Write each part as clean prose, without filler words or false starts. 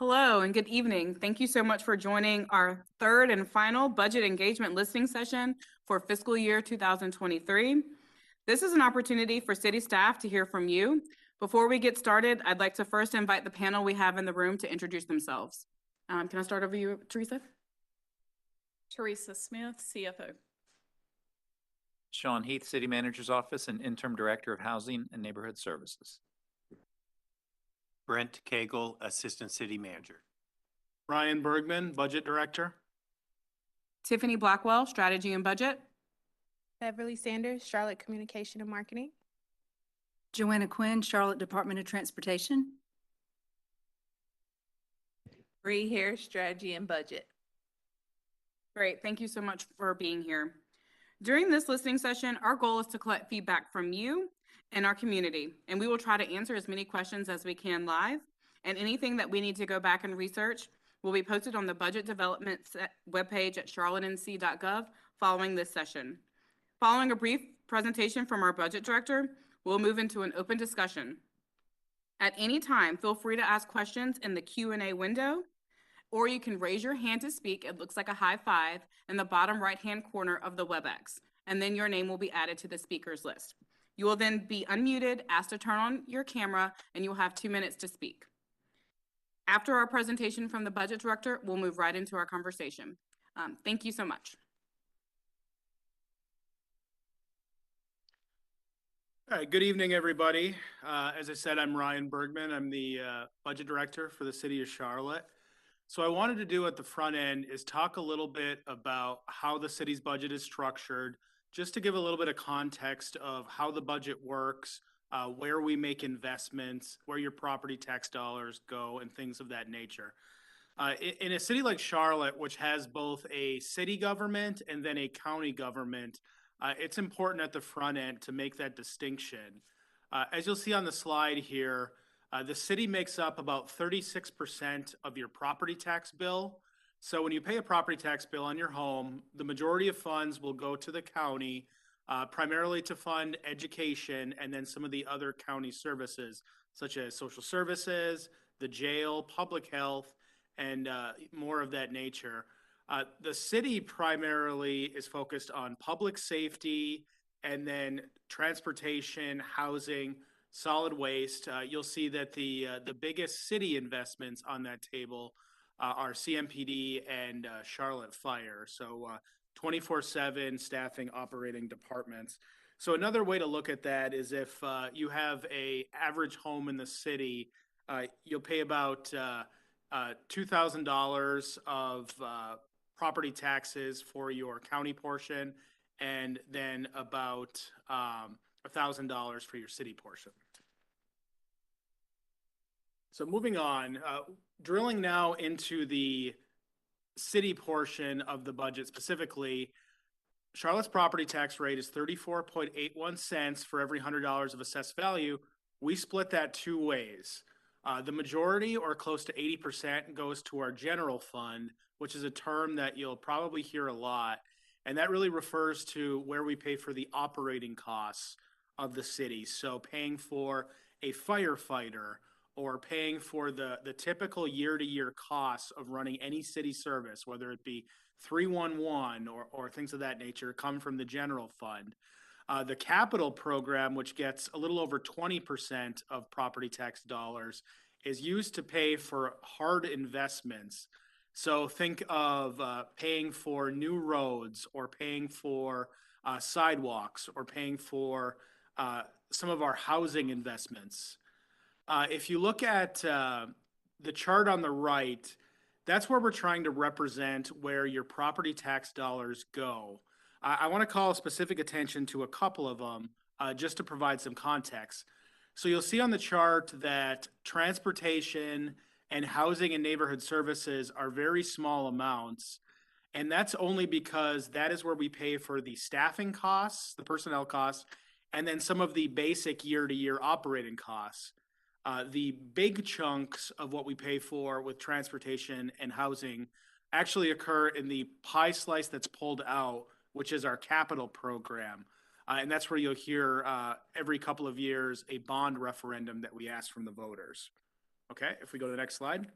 Hello and good evening. Thank you so much for joining our third and final budget engagement listening session for fiscal year 2023. This is an opportunity for city staff to hear from you. Before we get started, I'd like to first invite the panel we have in the room to introduce themselves. Can I start over you, Teresa? Teresa Smith, CFO. Sean Heath, City Manager's Office and Interim Director of Housing and Neighborhood Services. Brent Cagle, Assistant City Manager. Ryan Bergman, Budget Director. Tiffany Blackwell, Strategy and Budget. Beverly Sanders, Charlotte Communication and Marketing. Joanna Quinn, Charlotte Department of Transportation. Bree Harris, Strategy and Budget. Great, thank you so much for being here. During this listening session, our goal is to collect feedback from you and our community, and we will try to answer as many questions as we can live, and anything that we need to go back and research will be posted on the budget development webpage at charlottenc.gov following this session. Following a brief presentation from our budget director, we'll move into an open discussion. At any time, feel free to ask questions in the Q&A window, or you can raise your hand to speak. It looks like a high five in the bottom right-hand corner of the WebEx, and then your name will be added to the speakers list. You will then be unmuted, asked to turn on your camera, and you will have 2 minutes to speak. After our presentation from the budget director, we'll move right into our conversation. Thank you so much. All right, good evening, everybody. As I said, I'm Ryan Bergman. I'm the Budget Director for the City of Charlotte. So I wanted to do at the front end is talk a little bit about how the city's budget is structured, just to give a little bit of context of how the budget works, where we make investments, where your property tax dollars go, and things of that nature. In a city like Charlotte, which has both a city government and then a county government, it's important at the front end to make that distinction. As you'll see on the slide here, the city makes up about 36% of your property tax bill. So when you pay a property tax bill on your home, the majority of funds will go to the county, primarily to fund education and then some of the other county services, such as social services, the jail, public health, and more of that nature. The city primarily is focused on public safety and then transportation, housing, solid waste. You'll see that the biggest city investments on that table are CMPD and Charlotte Fire. So 24/7 staffing operating departments. So another way to look at that is if you have a average home in the city, you'll pay about $2,000 of property taxes for your county portion, and then about $1,000 for your city portion. So moving on, drilling now into the city portion of the budget specifically, Charlotte's property tax rate is 34.81 cents for every $100 of assessed value. We split that two ways. The majority, or close to 80%, goes to our general fund, which is a term that you'll probably hear a lot. And that really refers to where we pay for the operating costs of the city. So paying for a firefighter or paying for the typical year-to-year costs of running any city service, whether it be 311 or things of that nature, come from the general fund. The capital program, which gets a little over 20% of property tax dollars, is used to pay for hard investments. So think of paying for new roads or paying for sidewalks or paying for some of our housing investments. If you look at the chart on the right, that's where we're trying to represent where your property tax dollars go. I want to call specific attention to a couple of them just to provide some context. So you'll see on the chart that transportation and housing and neighborhood services are very small amounts. And that's only because that is where we pay for the staffing costs, the personnel costs, and then some of the basic year-to-year operating costs. The big chunks of what we pay for with transportation and housing actually occur in the pie slice that's pulled out, which is our capital program. And that's where you'll hear every couple of years a bond referendum that we ask from the voters. Okay, if we go to the next slide.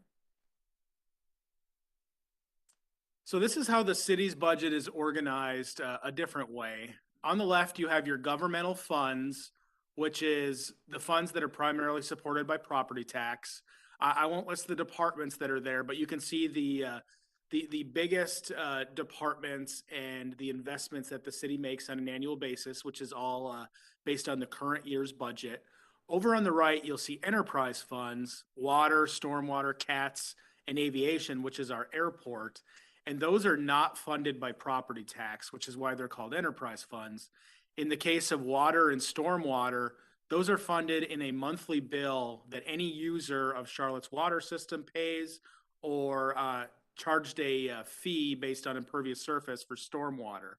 So this is how the city's budget is organized a different way. On the left, you have your governmental funds, which is the funds that are primarily supported by property tax. I won't list the departments that are there, but you can see the biggest departments and the investments that the city makes on an annual basis, which is all based on the current year's budget. Over on the right, you'll see enterprise funds, water, stormwater, CATS, and aviation, which is our airport. And those are not funded by property tax, which is why they're called enterprise funds. In the case of water and stormwater, those are funded in a monthly bill that any user of Charlotte's water system pays, or charged a fee based on impervious surface for stormwater.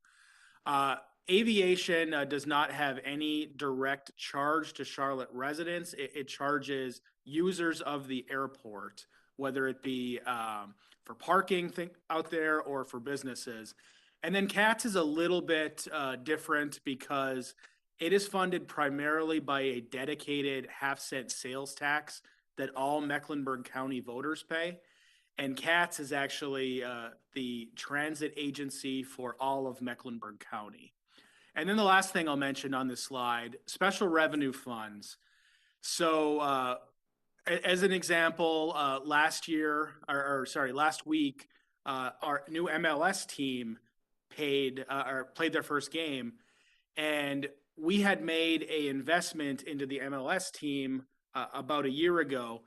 Aviation does not have any direct charge to Charlotte residents. It charges users of the airport, whether it be for parking out there or for businesses. And then CATS is a little bit different because it is funded primarily by a dedicated half-cent sales tax that all Mecklenburg County voters pay. And CATS is actually the transit agency for all of Mecklenburg County. And then the last thing I'll mention on this slide, special revenue funds. So as an example, last week, our new MLS team played their first game, and we had made an investment into the MLS team about a year ago.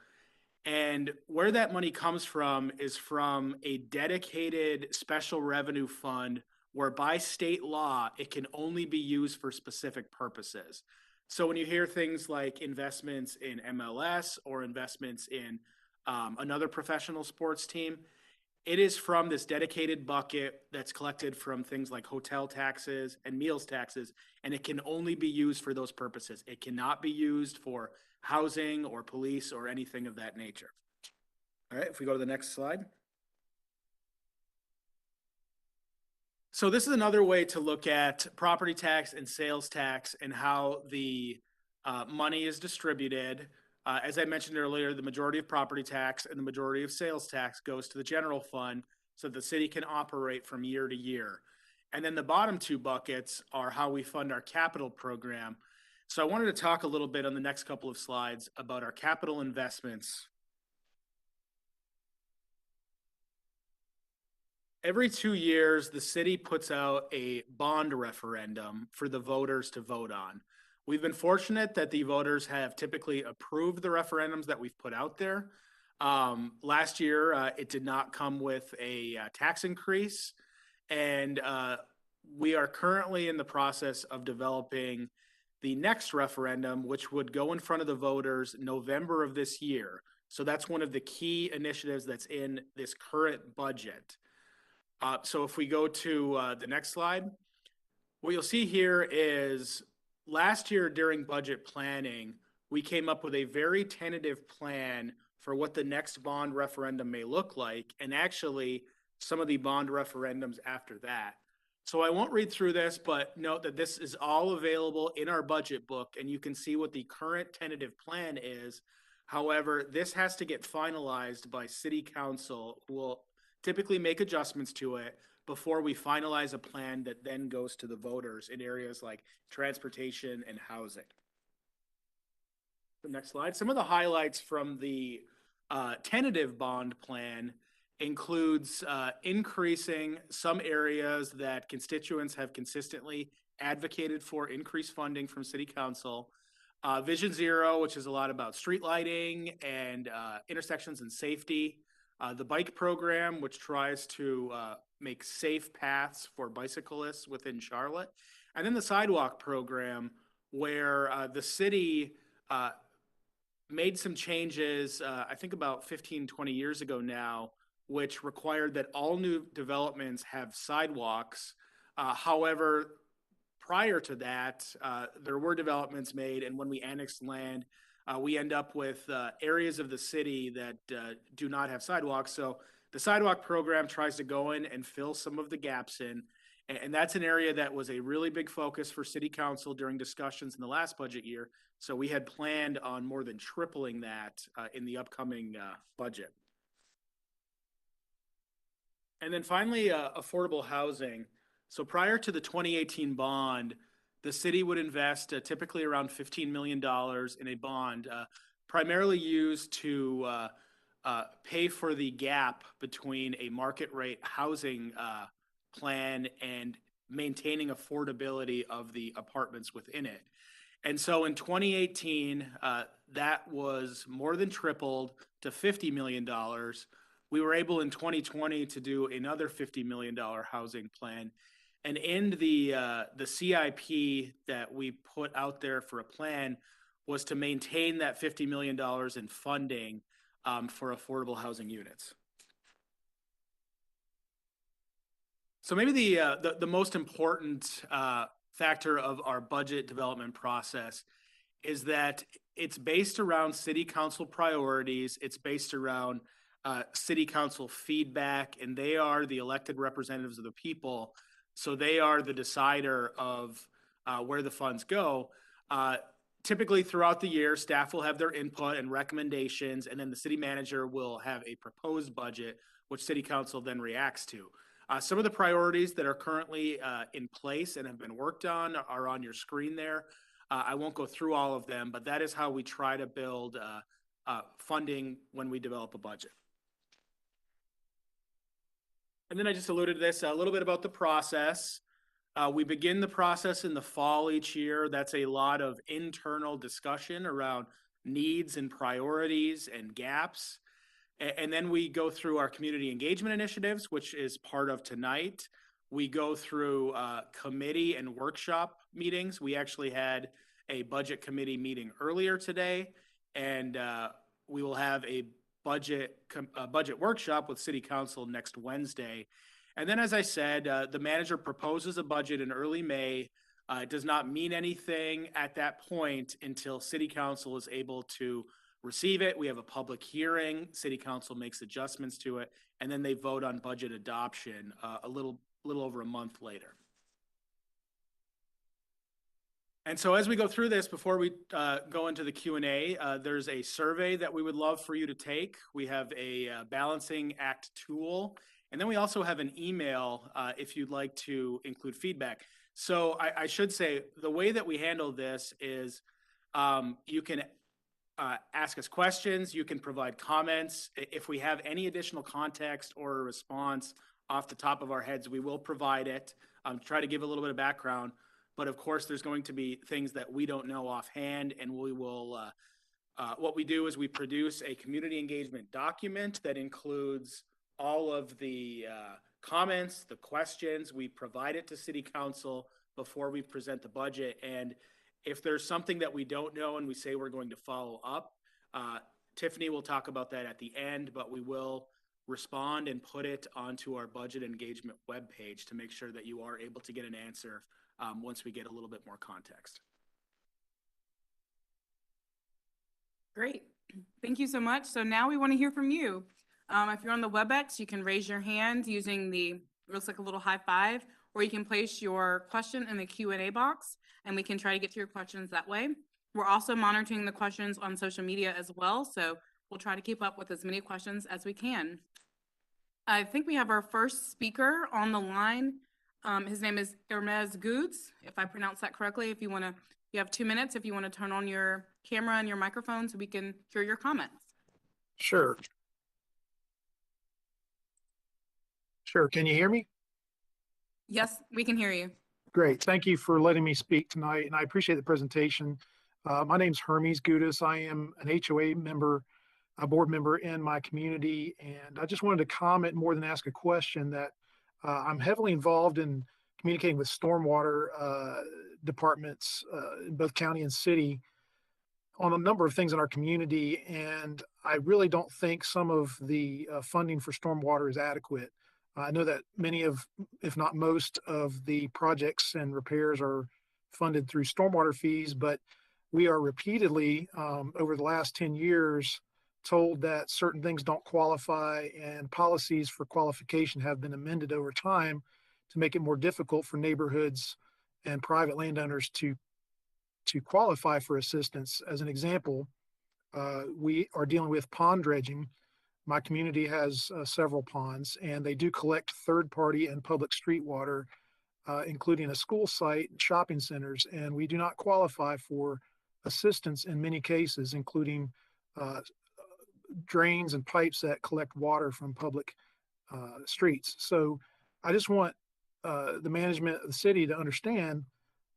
And where that money comes from is from a dedicated special revenue fund where by state law, it can only be used for specific purposes. So when you hear things like investments in MLS or investments in another professional sports team, it is from this dedicated bucket that's collected from things like hotel taxes and meals taxes, and it can only be used for those purposes. It cannot be used for housing or police or anything of that nature. All right, if we go to the next slide. So this is another way to look at property tax and sales tax and how the money is distributed. As I mentioned earlier, the majority of property tax and the majority of sales tax goes to the general fund so the city can operate from year to year. And then the bottom two buckets are how we fund our capital program. So I wanted to talk a little bit on the next couple of slides about our capital investments. Every 2 years, the city puts out a bond referendum for the voters to vote on. We've been fortunate that the voters have typically approved the referendums that we've put out there. Last year, it did not come with a tax increase, and we are currently in the process of developing the next referendum, which would go in front of the voters November of this year. So that's one of the key initiatives that's in this current budget. So if we go to the next slide, what you'll see here is last year during budget planning, we came up with a very tentative plan for what the next bond referendum may look like, and actually some of the bond referendums after that. So I won't read through this, but note that this is all available in our budget book, and you can see what the current tentative plan is. However, this has to get finalized by City Council, who will typically make adjustments to it before we finalize a plan that then goes to the voters in areas like transportation and housing. The next slide. Some of the highlights from the tentative bond plan includes increasing some areas that constituents have consistently advocated for increased funding from City Council. Vision Zero, which is a lot about street lighting and intersections and safety. The bike program, which tries to make safe paths for bicyclists within Charlotte. And then the sidewalk program, where the city made some changes, I think about 15, 20 years ago now, which required that all new developments have sidewalks. However, prior to that, there were developments made, and when we annexed land, we end up with areas of the city that do not have sidewalks. So the sidewalk program tries to go in and fill some of the gaps in. And that's an area that was a really big focus for City Council during discussions in the last budget year. So we had planned on more than tripling that in the upcoming budget. And then finally, affordable housing. So prior to the 2018 bond, the city would invest typically around $15 million in a bond, primarily used to pay for the gap between a market rate housing plan and maintaining affordability of the apartments within it. And so in 2018, that was more than tripled to $50 million. We were able in 2020 to do another $50 million housing plan. And in the CIP that we put out there for a plan was to maintain that $50 million in funding for affordable housing units. So maybe the most important factor of our budget development process is that it's based around city council priorities. It's based around city council feedback, and they are the elected representatives of the people. So they are the decider of where the funds go. Typically throughout the year, staff will have their input and recommendations, and then the city manager will have a proposed budget, which city council then reacts to. Some of the priorities that are currently in place and have been worked on are on your screen there. I won't go through all of them, but that is how we try to build funding when we develop a budget. And then I just alluded to this a little bit about the process. We begin the process in the fall each year. That's a lot of internal discussion around needs and priorities and gaps. And then we go through our community engagement initiatives, which is part of tonight. We go through committee and workshop meetings. We actually had a budget committee meeting earlier today, and we will have a budget workshop with City Council next Wednesday. And then, as I said, the manager proposes a budget in early May. It does not mean anything at that point until City Council is able to receive it. We have a public hearing. City Council makes adjustments to it, and then they vote on budget adoption a little over a month later. And so as we go through this, before we go into the Q&A, there's a survey that we would love for you to take. We have a balancing act tool, and then we also have an email if you'd like to include feedback. So I should say the way that we handle this is you can ask us questions, you can provide comments. If we have any additional context or a response off the top of our heads, we will provide it, try to give a little bit of background. But of course, there's going to be things that we don't know offhand, and we will, what we do is we produce a community engagement document that includes all of the comments, the questions. We provide it to City Council before we present the budget. And if there's something that we don't know and we say we're going to follow up, Tiffany will talk about that at the end, but we will respond and put it onto our budget engagement webpage to make sure that you are able to get an answer once we get a little bit more context. Great. Thank you so much. So now we want to hear from you. If you're on the WebEx, you can raise your hand using looks like a little high five, or you can place your question in the Q&A box, and we can try to get to your questions that way. We're also monitoring the questions on social media as well, so we'll try to keep up with as many questions as we can. I think we have our first speaker on the line. His name is Hermes Goods, if I pronounce that correctly. If you want to, you have 2 minutes if you want to turn on your camera and your microphone so we can hear your comments. Sure. Can you hear me? Yes, we can hear you. Great. Thank you for letting me speak tonight, and I appreciate the presentation. My name is Hermes Gudis. I am an HOA member, a board member in my community, and I just wanted to comment more than ask a question that I'm heavily involved in communicating with stormwater departments in both county and city on a number of things in our community, and I really don't think some of the funding for stormwater is adequate. I know that many of, if not most of the projects and repairs are funded through stormwater fees, but we are repeatedly over the last 10 years told that certain things don't qualify, and policies for qualification have been amended over time to make it more difficult for neighborhoods and private landowners to qualify for assistance. As an example, we are dealing with pond dredging, my community has several ponds, and they do collect third-party and public street water, including a school site, shopping centers, and we do not qualify for assistance in many cases, including uh, drains and pipes that collect water from public streets. So I just want the management of the city to understand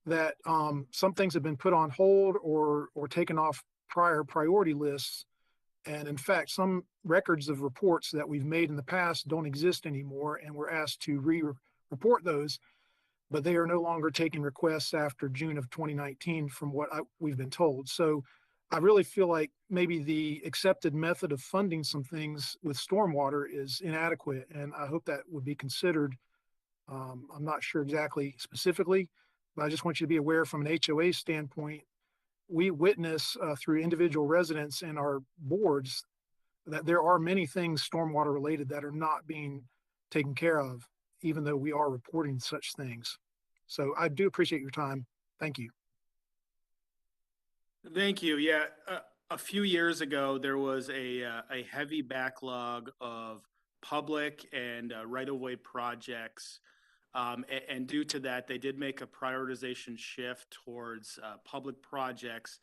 that some things have been put on hold or taken off prior priority lists. And in fact, some records of reports that we've made in the past don't exist anymore, and we're asked to re-report those, but they are no longer taking requests after June of 2019 from what we've been told. So I really feel like maybe the accepted method of funding some things with stormwater is inadequate, and I hope that would be considered. I'm not sure exactly specifically, but I just want you to be aware from an HOA standpoint, we witness through individual residents and our boards that there are many things stormwater related that are not being taken care of, even though we are reporting such things. So I do appreciate your time. Thank you. Thank you. Yeah, a few years ago, there was a heavy backlog of public and right-of-way projects. And due to that, they did make a prioritization shift towards public projects.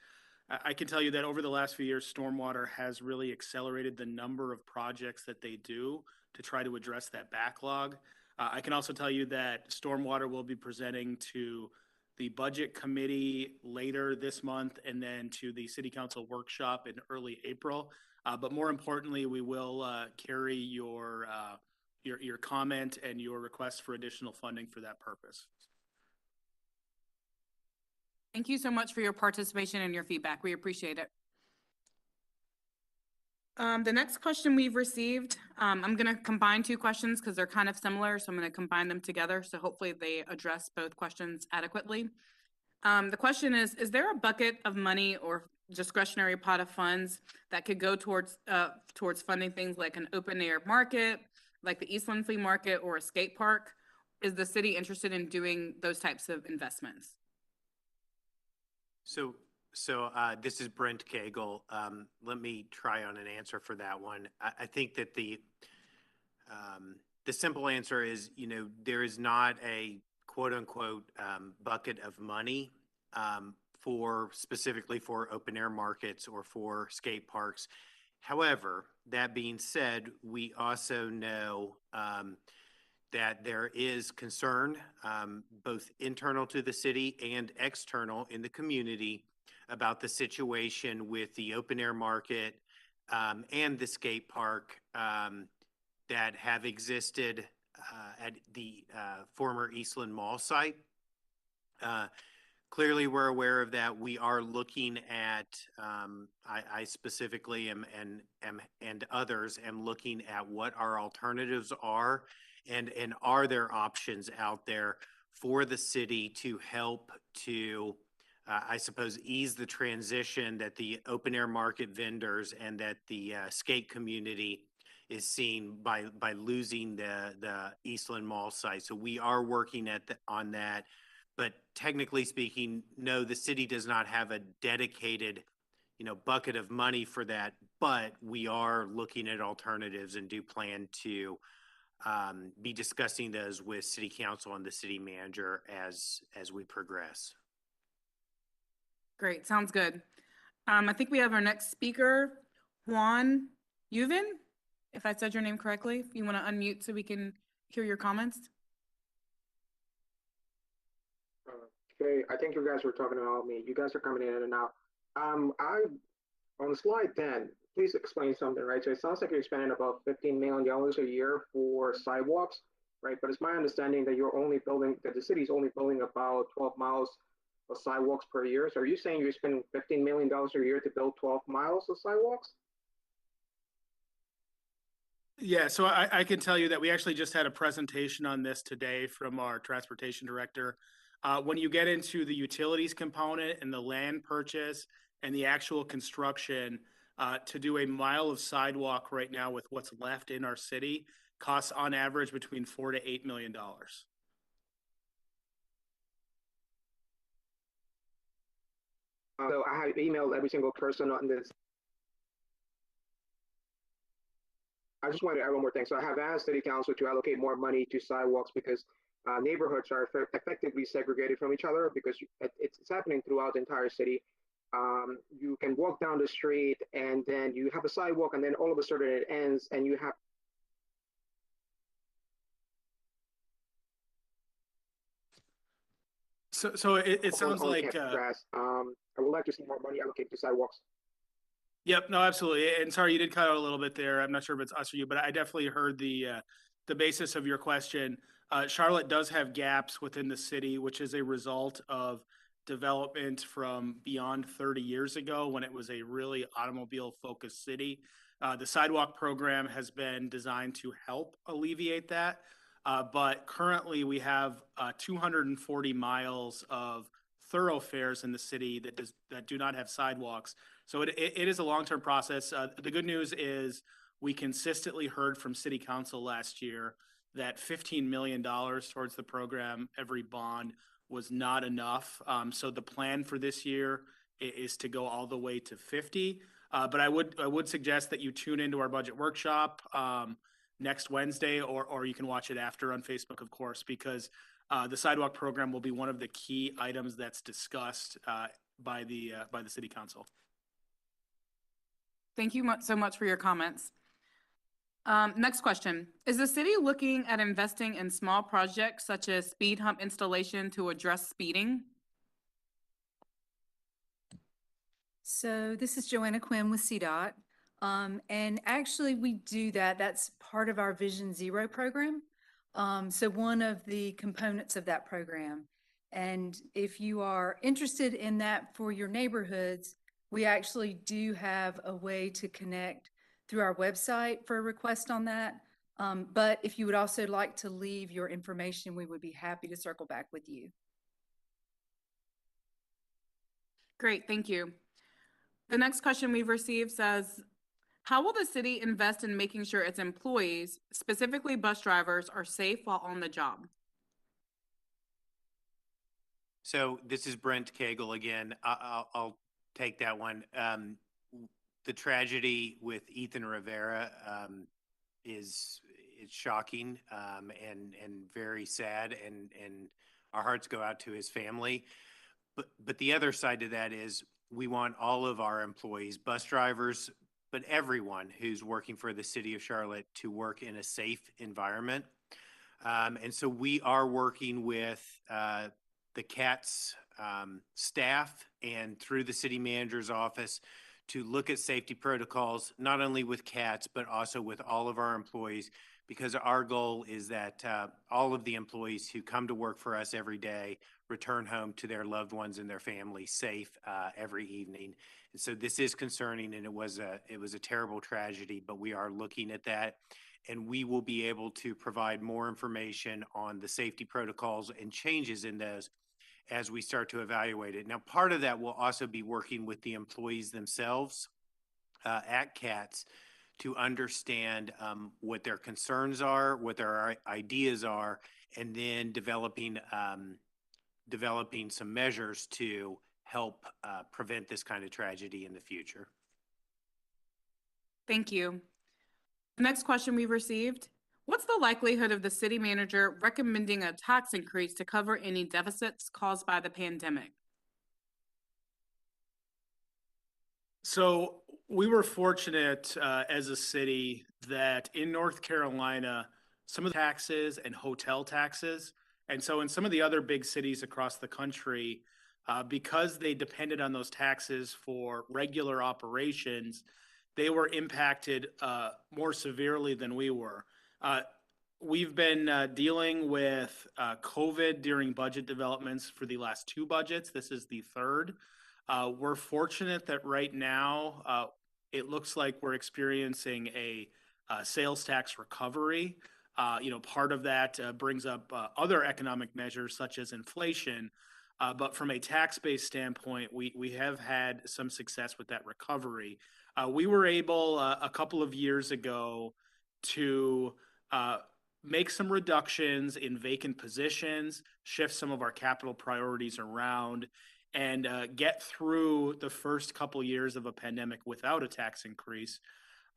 I can tell you that over the last few years, Stormwater has really accelerated the number of projects that they do to try to address that backlog. I can also tell you that Stormwater will be presenting to the Budget Committee later this month and then to the City Council workshop in early April. But more importantly, we will carry your comment and your request for additional funding for that purpose. Thank you so much for your participation and your feedback. We appreciate it. The next question we've received, I'm going to combine two questions because they're kind of similar, so I'm going to combine them together. So hopefully they address both questions adequately. The question is there a bucket of money or discretionary pot of funds that could go towards funding things like an open air market, like the Eastland Flea Market or a skate park? Is the city interested in doing those types of investments? So this is Brent Cagle. Let me try on an answer for that one. I think that the simple answer is, there is not a quote unquote bucket of money specifically for open air markets or for skate parks. However, that being said, we also know that there is concern, both internal to the city and external in the community, about the situation with the open air market and the skate park that have existed at the former Eastland Mall site. Clearly, we're aware of that. We are looking at, I specifically and others am looking at what our alternatives are, and are there options out there for the city to help to, I suppose, ease the transition that the open air market vendors and that the skate community is seeing by losing the Eastland Mall site. So we are working on that. But technically speaking, no, the city does not have a dedicated, bucket of money for that. But we are looking at alternatives and do plan to be discussing those with City Council and the city manager as we progress. Great, sounds good. I think we have our next speaker, Juan Yuvin, if I said your name correctly. If you want to unmute so we can hear your comments. Okay, I think you guys were talking about me. You guys are coming in and out. On slide 10, please explain something, right? So it sounds like you're spending about $15 million a year for sidewalks, right? But it's my understanding that the city's only building about 12 miles of sidewalks per year. So are you saying you're spending $15 million a year to build 12 miles of sidewalks? Yeah, so I can tell you that we actually just had a presentation on this today from our transportation director. When you get into the utilities component and the land purchase and the actual construction, to do a mile of sidewalk right now with what's left in our city costs on average between $4 to $8 million. So I have emailed every single person on this. I just wanted to add one more thing. So I have asked City Council to allocate more money to sidewalks because neighborhoods are effectively segregated from each other because it's happening throughout the entire city. You can walk down the street and then you have a sidewalk and then all of a sudden it ends and you have So it sounds on like, campus grass. I would like to see more money allocated to sidewalks. yep, no, absolutely. And sorry, you did cut out a little bit there. I'm not sure if it's us or you, but I definitely heard the basis of your question. Charlotte does have gaps within the city, which is a result of development from beyond 30 years ago when it was a really automobile-focused city. The sidewalk program has been designed to help alleviate that. But currently we have 240 miles of thoroughfares in the city that do not have sidewalks. So it is a long-term process. The good news is we consistently heard from City Council last year that $15 million towards the program, every bond, was not enough. So the plan for this year is to go all the way to 50. But I would suggest that you tune into our budget workshop next Wednesday, or you can watch it after on Facebook, of course, because the sidewalk program will be one of the key items that's discussed by the City Council. Thank you so much for your comments. Next question. Is the city looking at investing in small projects such as speed hump installation to address speeding? So this is Joanna Quinn with CDOT. And actually we do that. That's part of our Vision Zero program. So one of the components of that program. And if you are interested in that for your neighborhoods, we actually do have a way to connect through our website for a request on that. But if you would also like to leave your information, we would be happy to circle back with you. Great, thank you. The next question we've received says, how will the city invest in making sure its employees, specifically bus drivers, are safe while on the job? So this is Brent Cagle again. I'll take that one. The tragedy with Ethan Rivera is shocking and very sad, and our hearts go out to his family. But the other side to that is we want all of our employees, bus drivers, but everyone who's working for the city of Charlotte to work in a safe environment. And so we are working with the CATS staff and through the city manager's office to look at safety protocols, not only with CATS, but also with all of our employees, because our goal is that all of the employees who come to work for us every day return home to their loved ones and their families safe every evening. And so this is concerning, and it was a terrible tragedy, but we are looking at that, and we will be able to provide more information on the safety protocols and changes in those as we start to evaluate it. Now, part of that will also be working with the employees themselves at CATS to understand what their concerns are, what their ideas are, and then developing some measures to help prevent this kind of tragedy in the future. Thank you. The next question we received, what's the likelihood of the city manager recommending a tax increase to cover any deficits caused by the pandemic? So we were fortunate as a city that in North Carolina, some of the taxes and hotel taxes, and so in some of the other big cities across the country, because they depended on those taxes for regular operations, they were impacted more severely than we were. We've been dealing with COVID during budget developments for the last two budgets. This is the third. We're fortunate that right now it looks like we're experiencing a sales tax recovery. Part of that brings up other economic measures such as inflation. But from a tax-based standpoint, we have had some success with that recovery. We were able a couple of years ago to make some reductions in vacant positions, shift some of our capital priorities around, and get through the first couple years of a pandemic without a tax increase.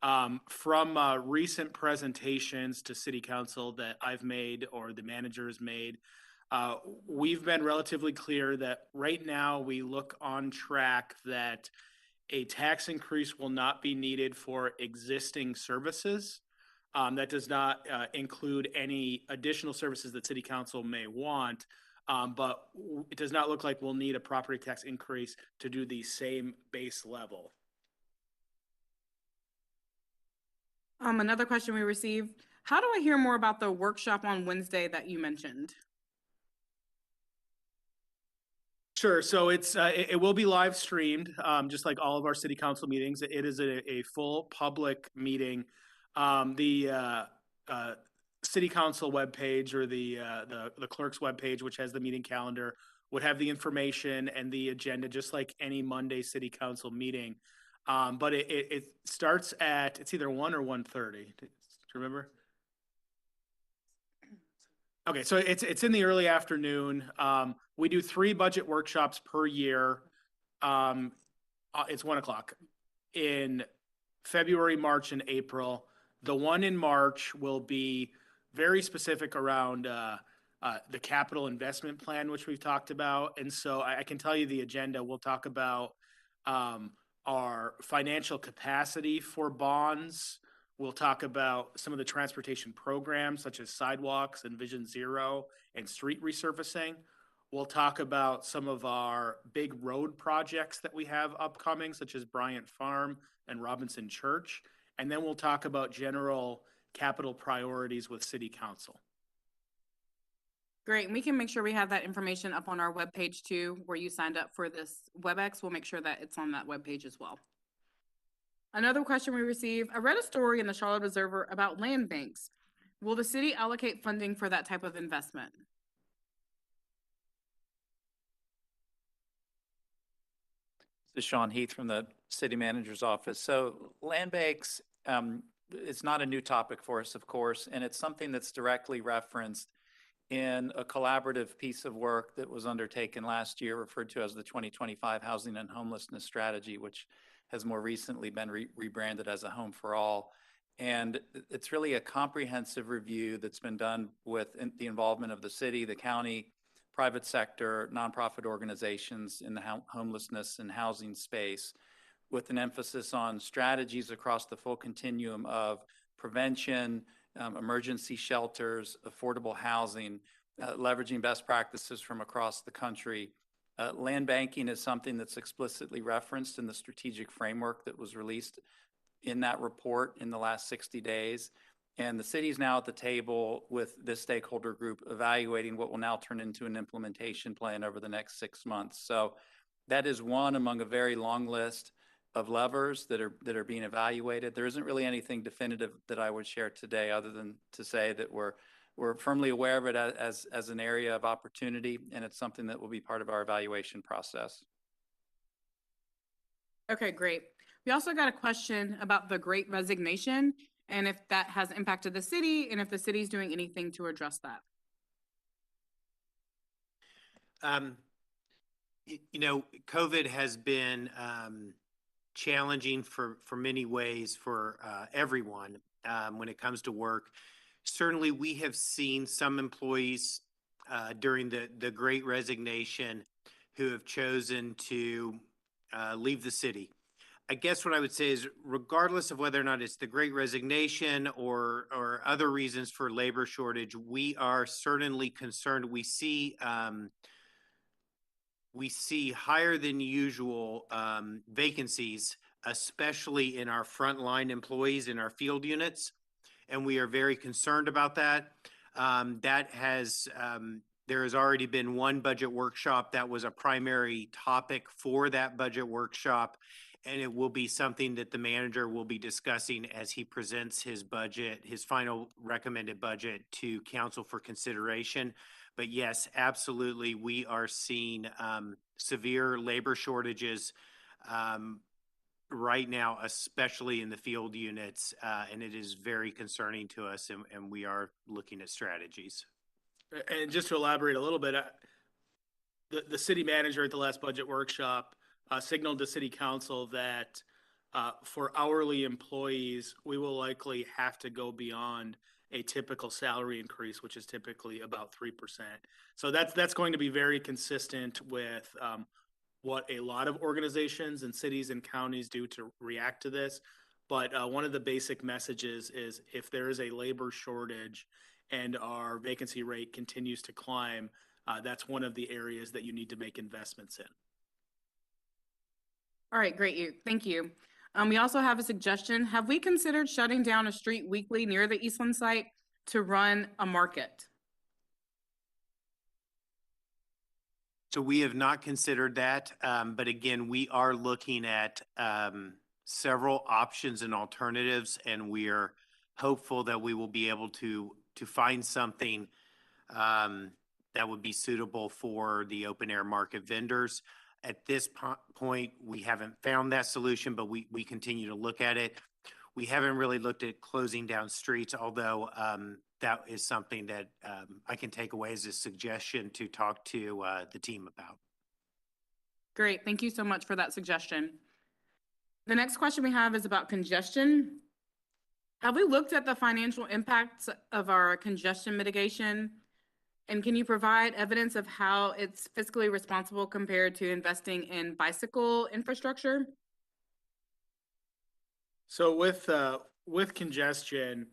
From recent presentations to city council that I've made or the manager has made, we've been relatively clear that right now we look on track that a tax increase will not be needed for existing services. That does not include any additional services that city council may want. But it does not look like we'll need a property tax increase to do the same base level. Another question we received, how do I hear more about the workshop on Wednesday that you mentioned? Sure. So it will be live streamed, just like all of our city council meetings. It is a full public meeting. The city council webpage or the clerk's webpage, which has the meeting calendar, would have the information and the agenda, just like any Monday city council meeting. But it starts at, it's either 1 or 1:30. Do you remember? Okay, so it's in the early afternoon. We do 3 budget workshops per year. It's 1:00 in February, March, and April. The one in March will be very specific around the capital investment plan, which we've talked about. And so I can tell you the agenda. We'll talk about our financial capacity for bonds. We'll talk about some of the transportation programs such as sidewalks and Vision Zero and street resurfacing. We'll talk about some of our big road projects that we have upcoming, such as Bryant Farm and Robinson Church. And then we'll talk about general capital priorities with City Council. Great, and we can make sure we have that information up on our webpage too, where you signed up for this WebEx. We'll make sure that it's on that webpage as well. Another question we received, I read a story in the Charlotte Observer about land banks. Will the city allocate funding for that type of investment? This is Sean Heath from the city manager's office. So land banks, it's not a new topic for us, of course, and it's something that's directly referenced in a collaborative piece of work that was undertaken last year, referred to as the 2025 Housing and Homelessness Strategy, which has more recently been rebranded as a Home for All. And it's really a comprehensive review that's been done with the involvement of the city, the county, private sector, nonprofit organizations in the homelessness and housing space, with an emphasis on strategies across the full continuum of prevention, emergency shelters, affordable housing, leveraging best practices from across the country. Land banking is something that's explicitly referenced in the strategic framework that was released in that report in the last 60 days. And the city is now at the table with this stakeholder group evaluating what will now turn into an implementation plan over the next 6 months. So that is one among a very long list of levers that are being evaluated. There isn't really anything definitive that I would share today, other than to say that we're firmly aware of it as an area of opportunity, and it's something that will be part of our evaluation process. Okay, great. We also got a question about the Great Resignation and if that has impacted the city and if the city's doing anything to address that. COVID has been challenging for many ways for everyone when it comes to work. Certainly, we have seen some employees during the Great Resignation who have chosen to leave the city. I guess what I would say is, regardless of whether or not it's the Great Resignation or other reasons for labor shortage, we are certainly concerned. We see higher than usual vacancies, especially in our frontline employees in our field units, and we are very concerned about that. There has already been one budget workshop that was a primary topic for that budget workshop, and it will be something that the manager will be discussing as he presents his budget, his final recommended budget, to council for consideration. But yes, absolutely, we are seeing severe labor shortages right now, especially in the field units, and it is very concerning to us, and we are looking at strategies. And just to elaborate a little bit, the city manager at the last budget workshop signaled to city council that for hourly employees, we will likely have to go beyond a typical salary increase, which is typically about 3%. So that's going to be very consistent with what a lot of organizations and cities and counties do to react to this. But one of the basic messages is if there is a labor shortage and our vacancy rate continues to climb, that's one of the areas that you need to make investments in. All right, great. Thank you. We also have a suggestion. Have we considered shutting down a street weekly near the Eastland site to run a market? So we have not considered that, but again, we are looking at several options and alternatives, and we are hopeful that we will be able to find something that would be suitable for the open air market vendors. At this point, we haven't found that solution, but we continue to look at it. We haven't really looked at closing down streets, although that is something that I can take away as a suggestion to talk to the team about. Great. Thank you so much for that suggestion. The next question we have is about congestion. Have we looked at the financial impacts of our congestion mitigation? And can you provide evidence of how it's fiscally responsible compared to investing in bicycle infrastructure? So with congestion,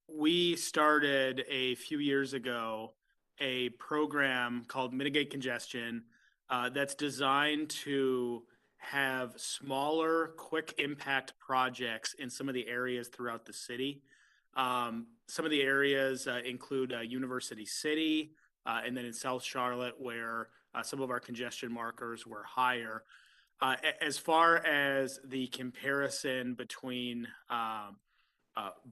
we started a few years ago a program called Mitigate Congestion that's designed to have smaller, quick impact projects in some of the areas throughout the city. Some of the areas include University City, and then in South Charlotte, where some of our congestion markers were higher. As far as the comparison between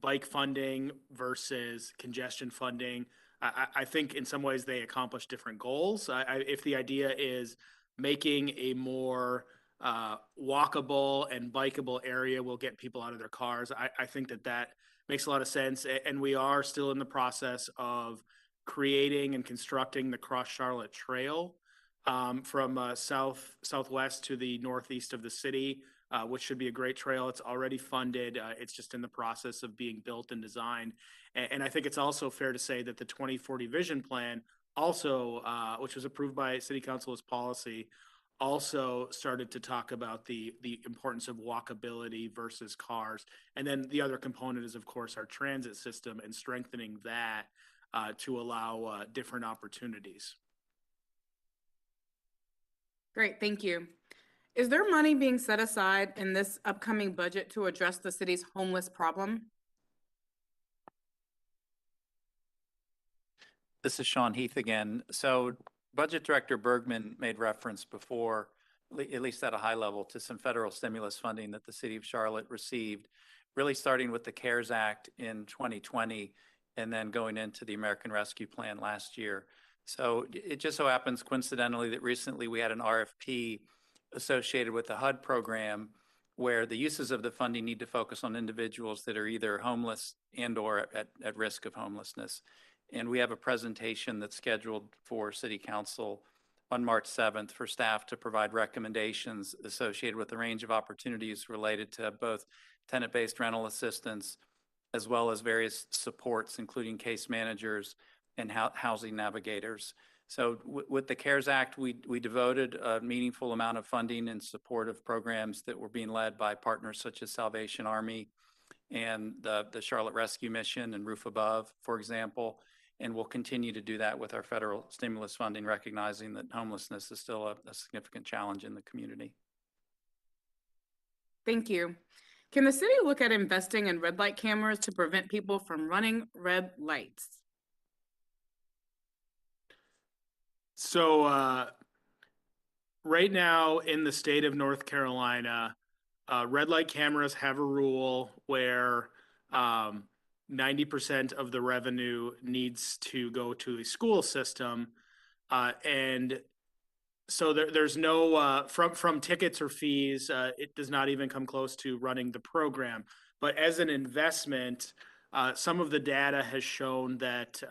bike funding versus congestion funding, I think in some ways they accomplish different goals. If the idea is making a more walkable and bikeable area will get people out of their cars, I think that makes a lot of sense. And we are still in the process of creating and constructing the Cross Charlotte Trail from southwest to the northeast of the city, which should be a great trail. It's already funded. It's just in the process of being built and designed. And I think it's also fair to say that the 2040 Vision Plan also, which was approved by City Council as policy, also started to talk about the importance of walkability versus cars. And then the other component is, of course, our transit system and strengthening that to allow different opportunities. Great, thank you. Is there money being set aside in this upcoming budget to address the city's homeless problem? This is Sean Heath again. So Budget Director Bergman made reference before, at least at a high level, to some federal stimulus funding that the city of Charlotte received, really starting with the CARES Act in 2020 and then going into the American Rescue Plan last year. So it just so happens coincidentally that recently we had an RFP associated with the HUD program where the uses of the funding need to focus on individuals that are either homeless and or at risk of homelessness. And we have a presentation that's scheduled for City Council on March 7th for staff to provide recommendations associated with a range of opportunities related to both tenant-based rental assistance, as well as various supports, including case managers and housing navigators. So with the CARES Act, we devoted a meaningful amount of funding in support of programs that were being led by partners such as Salvation Army and the Charlotte Rescue Mission and Roof Above, for example. And we'll continue to do that with our federal stimulus funding, recognizing that homelessness is still a significant challenge in the community. Thank you. Can the city look at investing in red light cameras to prevent people from running red lights? So right now in the state of North Carolina, red light cameras have a rule where 90% of the revenue needs to go to the school system. And so there's no, from tickets or fees, it does not even come close to running the program. But as an investment, some of the data has shown that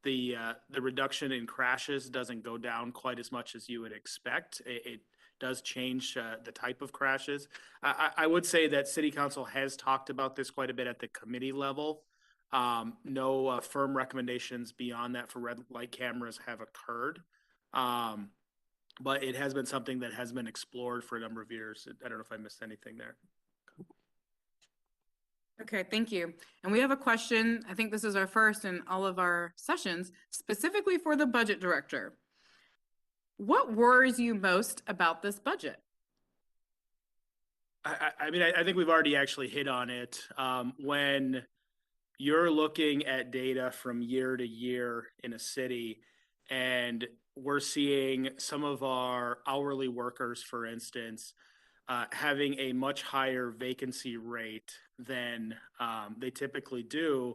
the reduction in crashes doesn't go down quite as much as you would expect. does change the type of crashes. I would say that City Council has talked about this quite a bit at the committee level. No firm recommendations beyond that for red light cameras have occurred. But it has been something that has been explored for a number of years. I don't know if I missed anything there. Okay, thank you. And we have a question. I think this is our first in all of our sessions, specifically for the budget director. What worries you most about this budget? I mean, I think we've already actually hit on it. When you're looking at data from year to year in a city, and we're seeing some of our hourly workers, for instance, having a much higher vacancy rate than they typically do,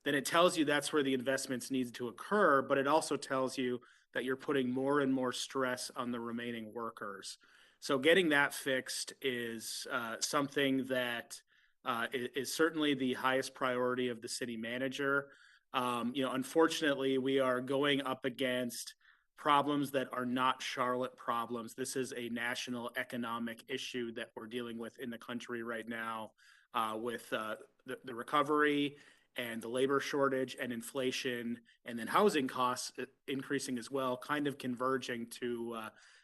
then it tells you that's where the investments need to occur, but it also tells you that you're putting more and more stress on the remaining workers. So getting that fixed is something that is certainly the highest priority of the city manager. Unfortunately, we are going up against problems that are not Charlotte problems. This is a national economic issue that we're dealing with in the country right now, with the recovery and the labor shortage and inflation, and then housing costs increasing as well, kind of converging to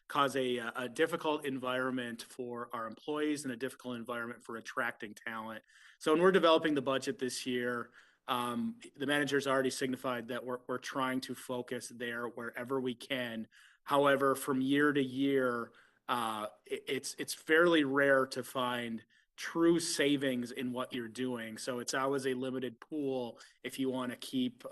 cause a difficult environment for our employees and a difficult environment for attracting talent. So when we're developing the budget this year, the manager's already signified that we're trying to focus there wherever we can. However, from year to year, it's fairly rare to find true savings in what you're doing. So it's always a limited pool if you want to keep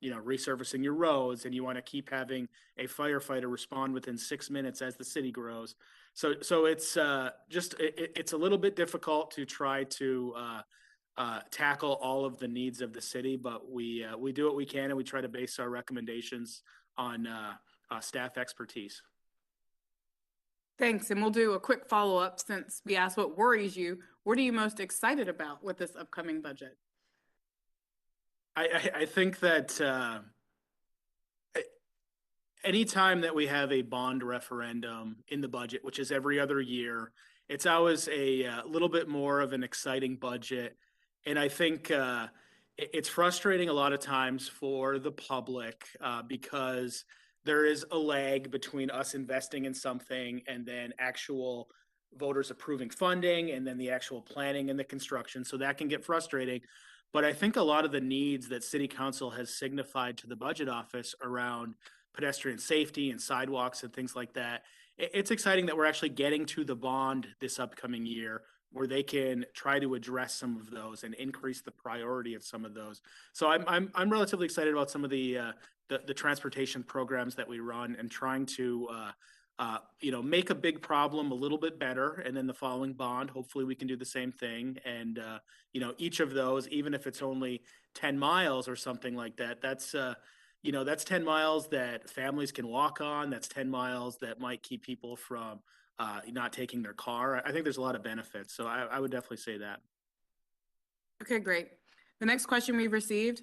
resurfacing your roads, and you want to keep having a firefighter respond within 6 minutes as the city grows. So it's it's a little bit difficult to try to tackle all of the needs of the city, but we do what we can, and we try to base our recommendations on staff expertise. Thanks, and we'll do a quick follow-up since we asked what worries you. What are you most excited about with this upcoming budget? I think that anytime that we have a bond referendum in the budget, which is every other year, it's always a little bit more of an exciting budget. And I think it's frustrating a lot of times for the public because there is a lag between us investing in something and then actual voters approving funding and then the actual planning and the construction. So that can get frustrating. But I think a lot of the needs that City Council has signified to the budget office around pedestrian safety and sidewalks and things like that, it's exciting that we're actually getting to the bond this upcoming year where they can try to address some of those and increase the priority of some of those. So I'm relatively excited about some of the transportation programs that we run and trying to make a big problem a little bit better. And then the following bond, hopefully we can do the same thing. And each of those, even if it's only 10 miles or something like that, that's 10 miles that families can walk on. That's 10 miles that might keep people from not taking their car. I think there's a lot of benefits. So I would definitely say that. Okay, great. The next question we've received,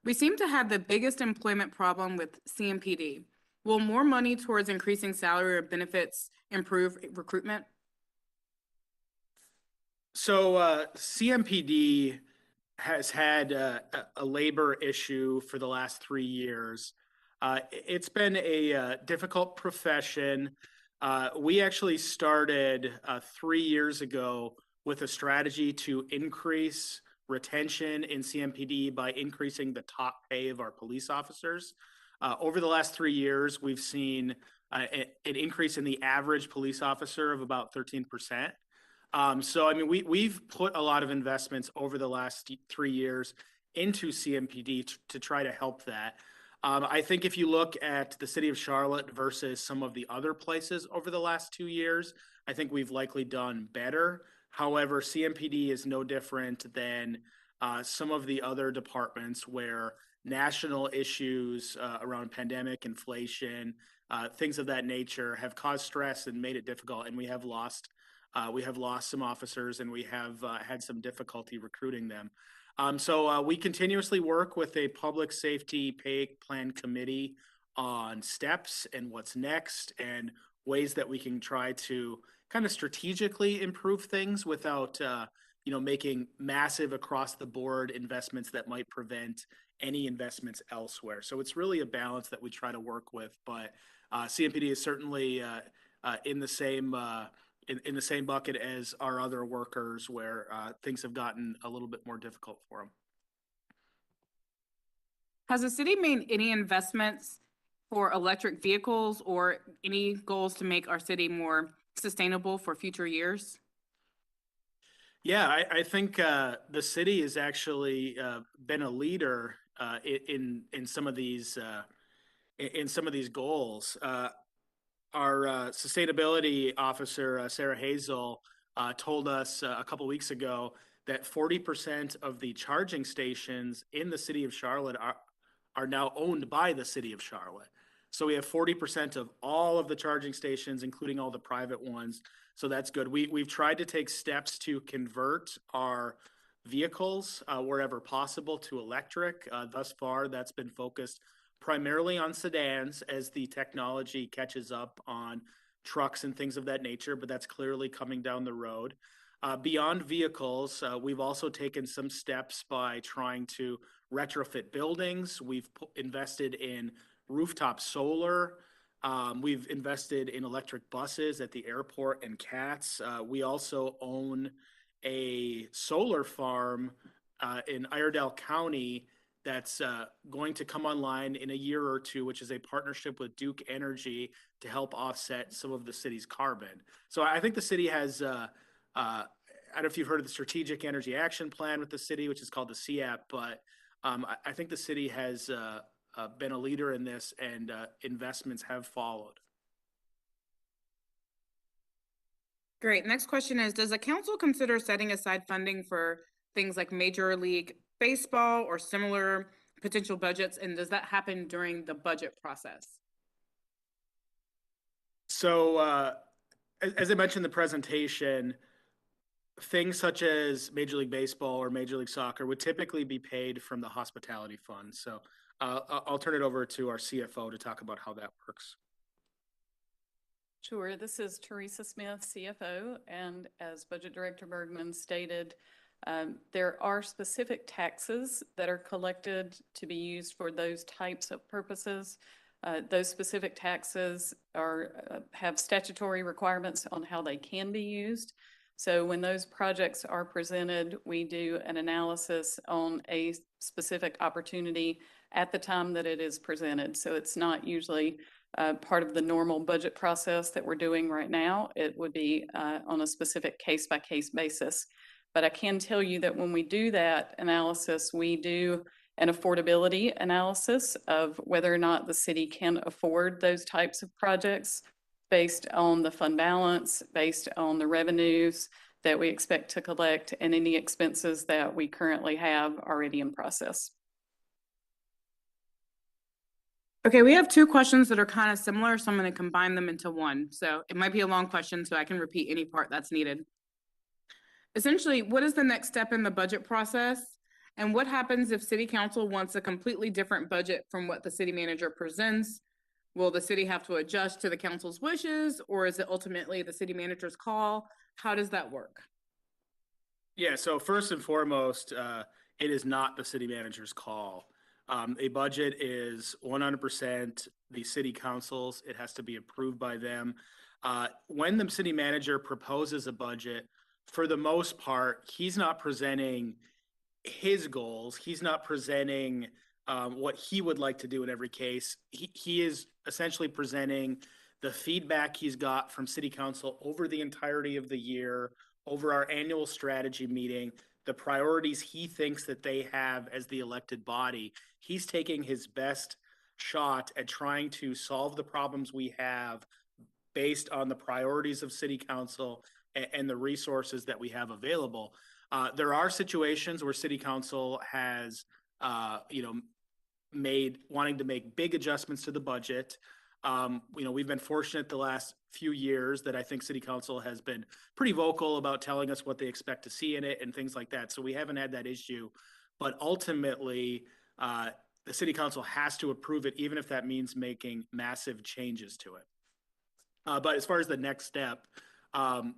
we seem to have the biggest employment problem with CMPD. Will more money towards increasing salary or benefits improve recruitment? So CMPD has had a labor issue for the last 3 years. It's been a difficult profession. We actually started 3 years ago with a strategy to increase retention in CMPD by increasing the top pay of our police officers. Over the last 3 years, we've seen an increase in the average police officer of about 13%. So, I mean, we've put a lot of investments over the last 3 years into CMPD to try to help that. I think if you look at the city of Charlotte versus some of the other places over the last 2 years, I think we've likely done better. However, CMPD is no different than some of the other departments where national issues around pandemic, inflation, things of that nature have caused stress and made it difficult, and we have lost some officers, and we have had some difficulty recruiting them. So we continuously work with a public safety pay plan committee on steps and what's next. And ways that we can try to kind of strategically improve things without, making massive across the board investments that might prevent any investments elsewhere. So it's really a balance that we try to work with, but CMPD is certainly in the same in the same bucket as our other workers where things have gotten a little bit more difficult for them. Has the city made any investments for electric vehicles or any goals to make our city more sustainable for future years? Yeah, I think the city has actually been a leader in some of these in some of these goals. Our sustainability officer, Sarah Hazel, told us a couple weeks ago that 40% of the charging stations in the city of Charlotte are now owned by the city of Charlotte. So we have 40% of all of the charging stations, including all the private ones. So that's good. We've tried to take steps to convert our vehicles wherever possible to electric. Thus far, that's been focused primarily on sedans as the technology catches up on trucks and things of that nature, but that's clearly coming down the road. Beyond vehicles, we've also taken some steps by trying to retrofit buildings. We've invested in rooftop solar. We've invested in electric buses at the airport and CATS. We also own a solar farm in Iredell County that's going to come online in a year or two, which is a partnership with Duke Energy to help offset some of the city's carbon. So I think the city has, I don't know if you've heard of the Strategic Energy Action Plan with the city, which is called the CAP, but I think the city has been a leader in this, and investments have followed. Great. Next question is, does the council consider setting aside funding for things like Major League Baseball or similar potential budgets? And does that happen during the budget process? So as I mentioned in the presentation, things such as Major League Baseball or Major League Soccer would typically be paid from the hospitality fund. So I'll turn it over to our CFO to talk about how that works. Sure. This is Teresa Smith, CFO, and as Budget Director Bergman stated, there are specific taxes that are collected to be used for those types of purposes. Those specific taxes have statutory requirements on how they can be used. So when those projects are presented, we do an analysis on a specific opportunity at the time that it is presented. So it's not usually part of the normal budget process that we're doing right now. It would be on a specific case-by-case basis. But I can tell you that when we do that analysis, we do an affordability analysis of whether or not the city can afford those types of projects based on the fund balance, based on the revenues that we expect to collect, and any expenses that we currently have already in process. Okay, we have two questions that are kind of similar, so I'm going to combine them into one. So it might be a long question, so I can repeat any part that's needed. Essentially, what is the next step in the budget process? And what happens if city council wants a completely different budget from what the city manager presents? Will the city have to adjust to the council's wishes, or is it ultimately the city manager's call? How does that work? Yeah, so first and foremost, it is not the city manager's call. A budget is 100% the city council's. It has to be approved by them. When the city manager proposes a budget, for the most part, he's not presenting his goals. He's not presenting what he would like to do in every case. He is essentially presenting the feedback he's got from city council over the entirety of the year, over our annual strategy meeting, the priorities he thinks that they have as the elected body. He's taking his best shot at trying to solve the problems we have based on the priorities of city council and the resources that we have available. There are situations where city council has, wanting to make big adjustments to the budget. We've been fortunate the last few years that I think city council has been pretty vocal about telling us what they expect to see in it and things like that. So we haven't had that issue, but ultimately, the city council has to approve it, even if that means making massive changes to it. But as far as the next step,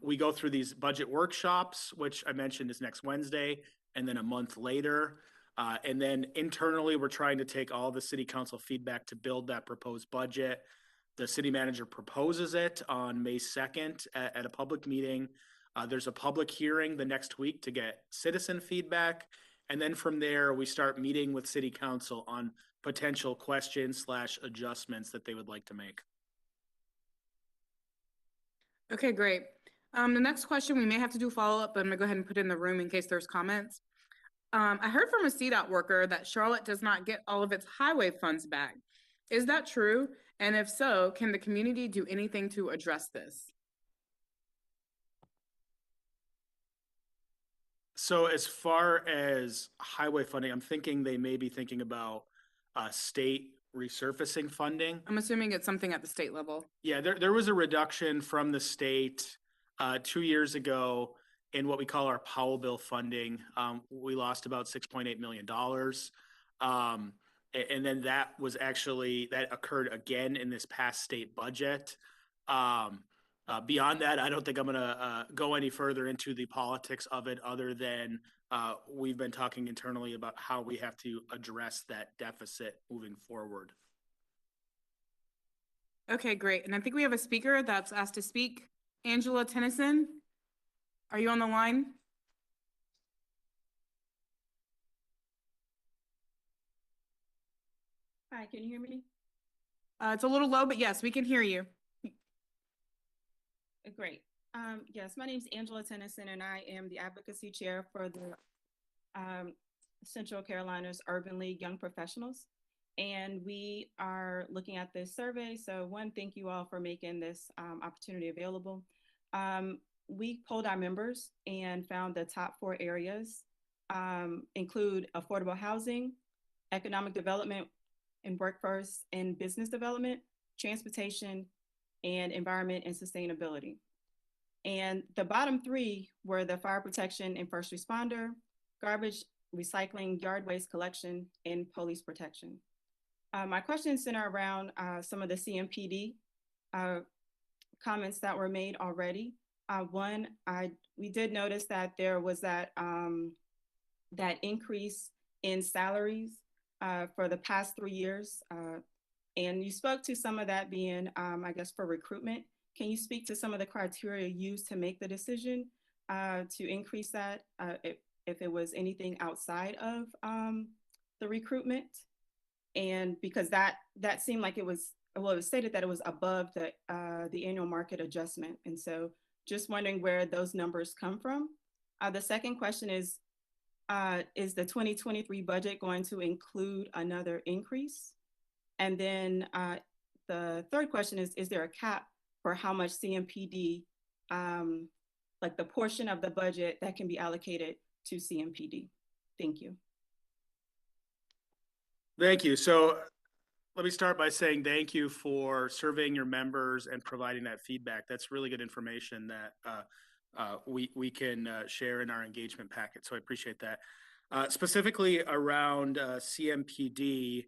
we go through these budget workshops, which I mentioned is next Wednesday, and then a month later. And then internally, we're trying to take all the city council feedback to build that proposed budget. The city manager proposes it on May 2nd at a public meeting. There's a public hearing the next week to get citizen feedback. And then from there, we start meeting with city council on potential questions / adjustments that they would like to make. Okay, great. The next question, we may have to do follow-up, but I'm gonna go ahead and put it in the room in case there's comments. I heard from a CDOT worker that Charlotte does not get all of its highway funds back. Is that true? And if so, can the community do anything to address this? So as far as highway funding, I'm thinking they may be thinking about state resurfacing funding. I'm assuming it's something at the state level. Yeah, there was a reduction from the state 2 years ago in what we call our Powell bill funding. We lost about $6.8 million. And then that occurred again in this past state budget. Beyond that, I don't think I'm gonna go any further into the politics of it other than we've been talking internally about how we have to address that deficit moving forward. Okay, great. And I think we have a speaker that's asked to speak. Angela Tennyson, are you on the line? Hi, can you hear me? It's a little low, but yes, we can hear you. Great. Yes, my name is Angela Tennyson, and I am the advocacy chair for the Central Carolinas Urban League Young Professionals. And we are looking at this survey. So one, thank you all for making this opportunity available. We polled our members and found the top 4 areas include affordable housing, economic development and workforce and business development, transportation, and environment and sustainability. And the bottom 3 were the fire protection and first responder, garbage, recycling, yard waste collection, and police protection. My questions center around some of the CMPD comments that were made already. One, we did notice that there was that increase in salaries for the past 3 years. And you spoke to some of that being, I guess, for recruitment. Can you speak to some of the criteria used to make the decision to increase that, if it was anything outside of the recruitment? And because that seemed like it was, well, it was stated that it was above the annual market adjustment. And so just wondering where those numbers come from. The second question is the 2023 budget going to include another increase? And then the third question is there a cap for how much CMPD, like the portion of the budget that can be allocated to CMPD? Thank you. Thank you. So let me start by saying thank you for surveying your members and providing that feedback. That's really good information that we can share in our engagement packet. So I appreciate that. Specifically around CMPD,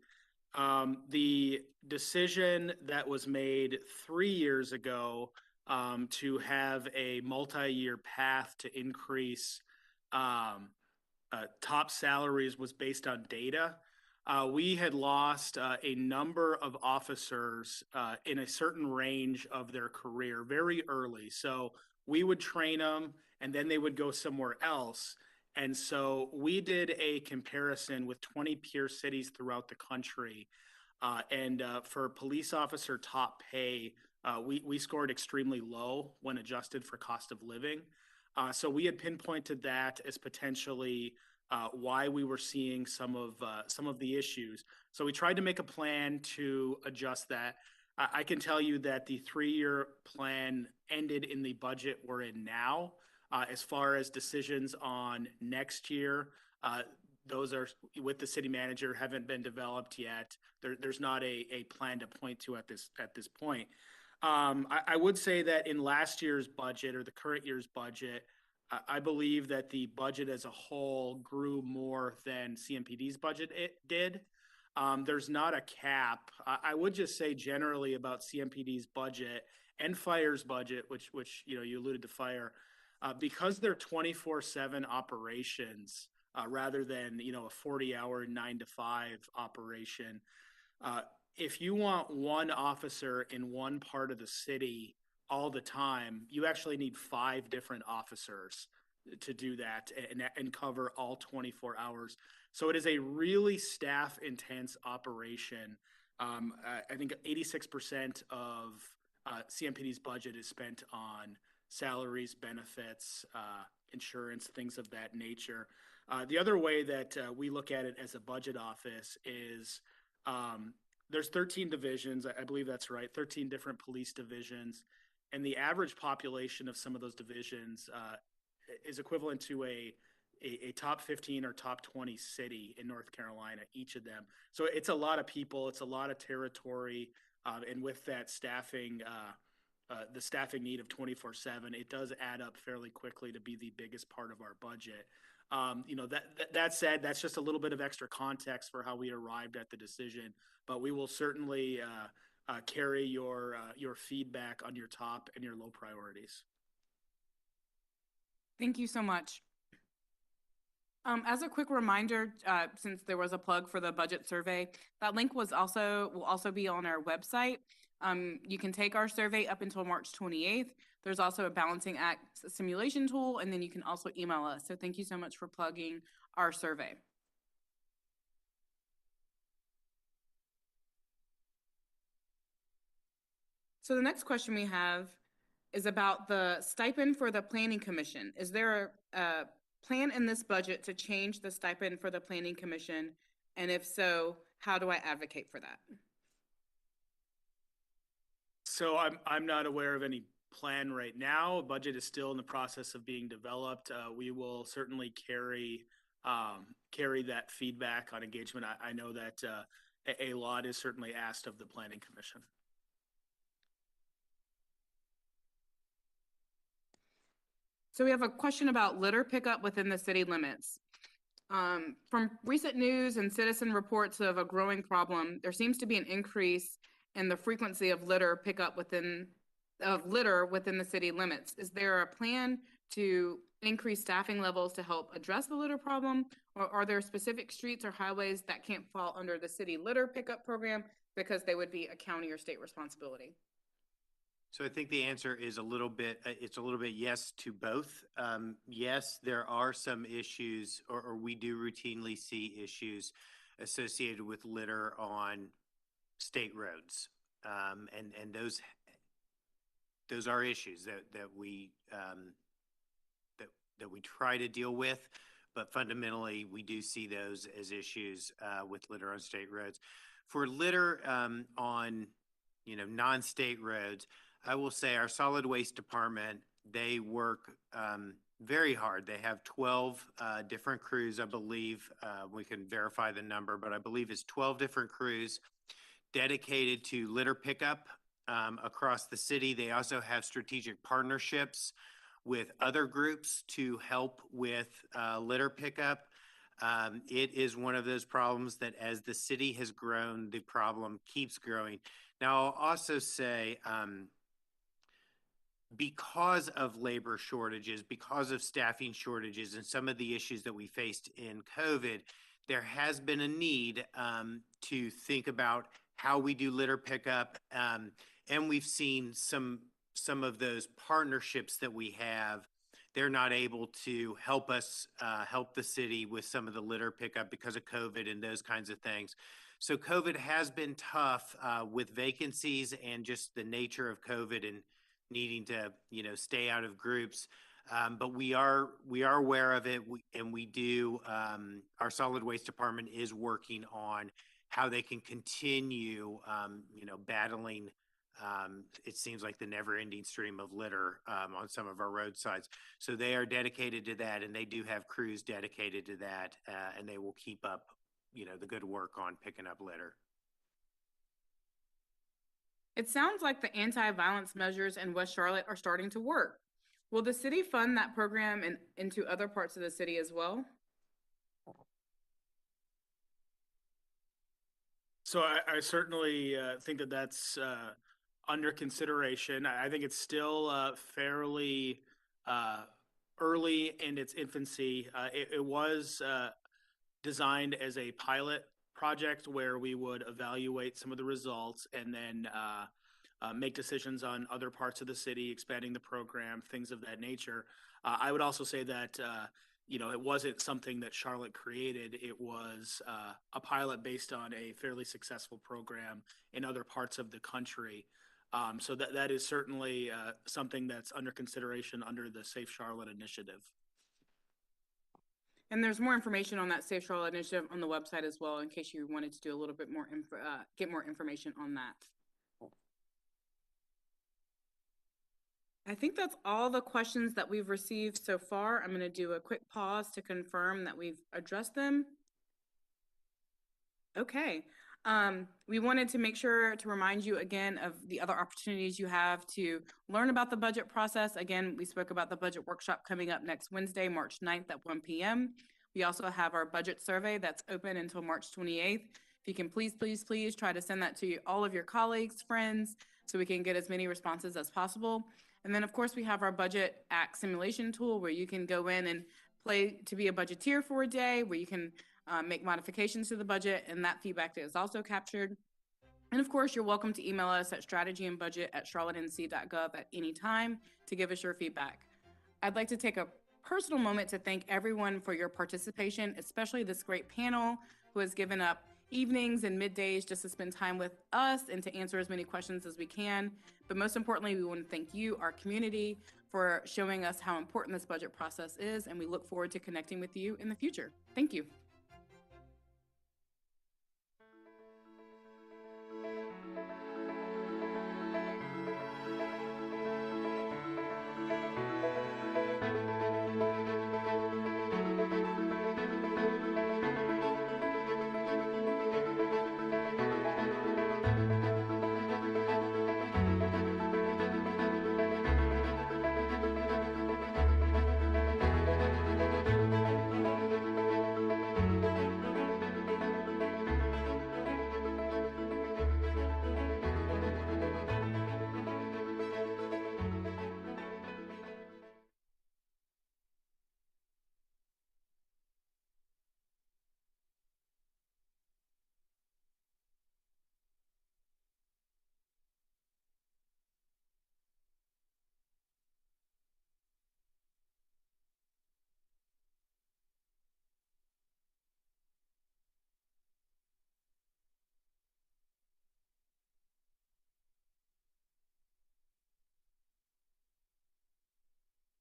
the decision that was made 3 years ago to have a multi-year path to increase top salaries was based on data. We had lost a number of officers in a certain range of their career very early. So we would train them and then they would go somewhere else. And so we did a comparison with 20 peer cities throughout the country. And for police officer top pay, we scored extremely low when adjusted for cost of living. So we had pinpointed that as potentially why we were seeing some of the issues. So we tried to make a plan to adjust that. I can tell you that the 3-year plan ended in the budget we're in now. As far as decisions on next year, those are with the city manager, haven't been developed yet. There's not a plan to point to at this point. I would say that in last year's budget or the current year's budget, I believe that the budget as a whole grew more than CMPD's budget it did. There's not a cap. I would just say generally about CMPD's budget and fire's budget, which you alluded to fire, because they're 24/7 operations rather than a 40-hour 9 to 5 operation. If you want one officer in one part of the city all the time, you actually need 5 different officers to do that and cover all 24 hours. So it is a really staff intense operation. I think 86% of CMPD's budget is spent on salaries, benefits, insurance, things of that nature. The other way that we look at it as a budget office is there's 13 divisions. I believe that's right. 13 different police divisions. And the average population of some of those divisions is equivalent to a top 15 or top 20 city in North Carolina, each of them. So it's a lot of people, it's a lot of territory. And with that staffing, the staffing need of 24/7, it does add up fairly quickly to be the biggest part of our budget. That said, that's just a little bit of extra context for how we arrived at the decision, but we will certainly carry your feedback on your top and your low priorities. Thank you so much. As a quick reminder, since there was a plug for the budget survey, that link will also be on our website. You can take our survey up until March 28th. There's also a balancing act simulation tool, and then you can also email us. So thank you so much for plugging our survey. So the next question we have is about the stipend for the Planning Commission. Is there a plan in this budget to change the stipend for the Planning Commission? And if so, how do I advocate for that? So I'm not aware of any plan right now. A budget is still in the process of being developed. We will certainly carry that feedback on engagement. I know that a lot is certainly asked of the Planning Commission. So we have a question about litter pickup within the city limits. From recent news and citizen reports of a growing problem, there seems to be an increase in the frequency of litter pickup within the city limits. Is there a plan to increase staffing levels to help address the litter problem? Or are there specific streets or highways that can't fall under the city litter pickup program because they would be a county or state responsibility? So I think the answer is it's a little bit yes to both. Yes, there are some issues, or we do routinely see issues associated with litter on state roads. And those are issues that we try to deal with, but fundamentally we do see those as issues with litter on state roads. For litter on non-state roads, I will say our solid waste department, they work very hard. They have 12 different crews, I believe. We can verify the number, but I believe it's 12 different crews dedicated to litter pickup across the city. They also have strategic partnerships with other groups to help with litter pickup. It is one of those problems that as the city has grown, the problem keeps growing. Now, I'll also say, because of labor shortages, because of staffing shortages, and some of the issues that we faced in COVID, there has been a need to think about how we do litter pickup. And we've seen some of those partnerships that we have, they're not able to help us help the city with some of the litter pickup because of COVID and those kinds of things. So COVID has been tough with vacancies and just the nature of COVID and needing to, stay out of groups. But we are aware of it, and we do. Our solid waste department is working on how they can continue, battling. It seems like the never-ending stream of litter on some of our roadsides. So they are dedicated to that, and they do have crews dedicated to that, and they will keep up, the good work on picking up litter. It sounds like the anti-violence measures in West Charlotte are starting to work. Will the city fund that program into other parts of the city as well? So I certainly think that that's under consideration. I think it's still fairly early in its infancy. It was designed as a pilot project where we would evaluate some of the results and then make decisions on other parts of the city, expanding the program, things of that nature. I would also say that it wasn't something that Charlotte created. It was a pilot based on a fairly successful program in other parts of the country. So that is certainly something that's under consideration under the Safe Charlotte initiative. And there's more information on that Safe Charlotte initiative on the website as well, in case you wanted to do a little bit more get more information on that. I think that's all the questions that we've received so far. I'm going to do a quick pause to confirm that we've addressed them. Okay. We wanted to make sure to remind you again of the other opportunities you have to learn about the budget process. Again, we spoke about the budget workshop coming up next Wednesday, March 9th at 1 p.m. We also have our budget survey that's open until March 28th. If you can please try to send that to all of your colleagues, friends, so we can get as many responses as possible. And then, of course, we have our Budget Act simulation tool where you can go in and play to be a budgeteer for a day, where you can make modifications to the budget, and that feedback is also captured. And of course, you're welcome to email us at strategyandbudget@charlottenc.gov at any time to give us your feedback. I'd like to take a personal moment to thank everyone for your participation, especially this great panel who has given up evenings and middays just to spend time with us and to answer as many questions as we can. But most importantly, we want to thank you, our community, for showing us how important this budget process is, and we look forward to connecting with you in the future. Thank you.